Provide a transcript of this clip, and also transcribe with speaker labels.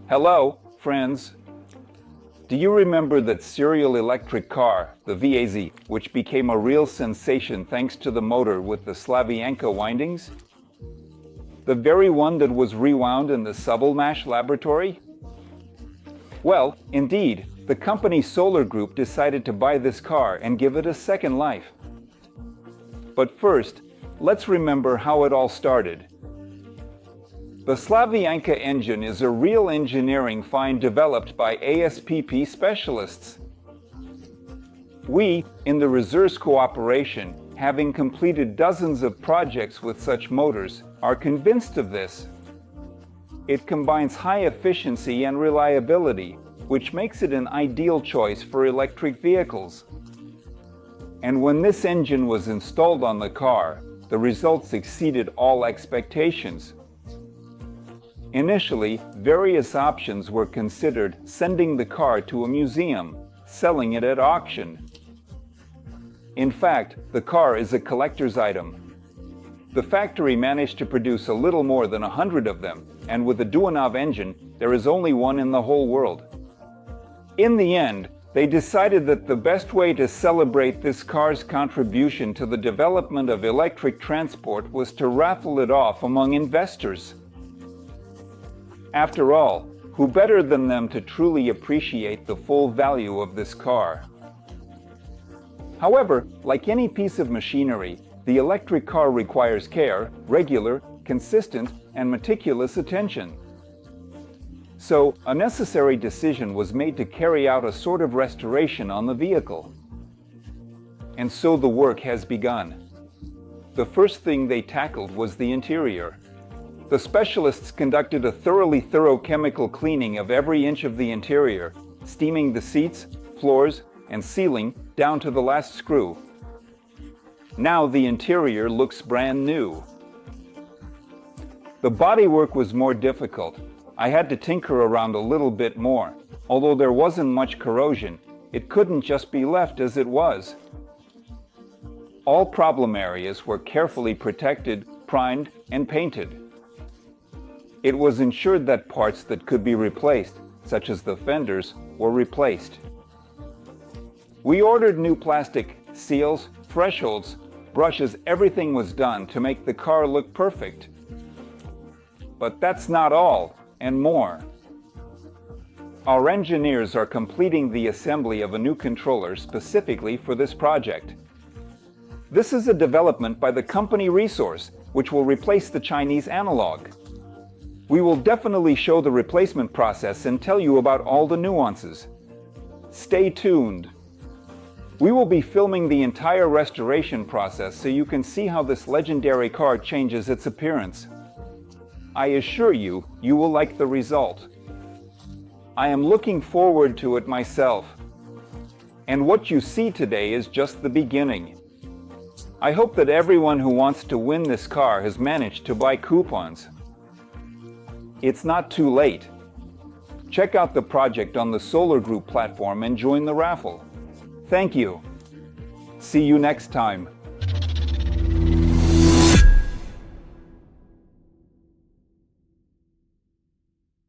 Speaker 1: Hello, friends. Do you remember that serial electric car, the VAZ, which became a real sensation thanks to the motor with the Slavyanka windings? The very one that was rewound in the Subelmash laboratory? Well, indeed, the company SOLARGROUP decided to buy this car and give it a second life. But first, let's remember how it all started. The Slavyanka engine is a real engineering find developed by ASPP specialists. We, in the Research Cooperation, having completed dozens of projects with such motors, are convinced of this. It combines high efficiency and reliability, which makes it an ideal choice for electric vehicles. And when this engine was installed on the car, the results exceeded all expectations. Initially, various options were considered: sending the car to a museum, selling it at auction. In fact, the car is a collector's item. The factory managed to produce a little more than 100 of them, and with the Duyunov engine, there is only one in the whole world. In the end, they decided that the best way to celebrate this car's contribution to the development of electric transport was to raffle it off among investors. After all, who better than them to truly appreciate the full value of this car? However, like any piece of machinery, the electric car requires care, regular, consistent, and meticulous attention. So, a necessary decision was made to carry out a sort of restoration on the vehicle. And so the work has begun. The first thing they tackled was the interior. The specialists conducted a thorough chemical cleaning of every inch of the interior, steaming the seats, floors, and ceiling down to the last screw. Now the interior looks brand new. The bodywork was more difficult. I had to tinker around a little bit more. Although there wasn't much corrosion, it couldn't just be left as it was. All problem areas were carefully protected, primed, and painted. It was ensured that parts that could be replaced, such as the fenders, were replaced. We ordered new plastic, seals, thresholds, brushes. Everything was done to make the car look perfect. But that's not all, and more. Our engineers are completing the assembly of a new controller specifically for this project. This is a development by the company Resource, which will replace the Chinese analog. We will definitely show the replacement process and tell you about all the nuances. Stay tuned. We will be filming the entire restoration process so you can see how this legendary car changes its appearance. I assure you, you will like the result. I am looking forward to it myself. And what you see today is just the beginning. I hope that everyone who wants to win this car has managed to buy coupons. It's not too late. Check out the project on the SOLARGROUP platform and join the raffle. Thank you. See you next time.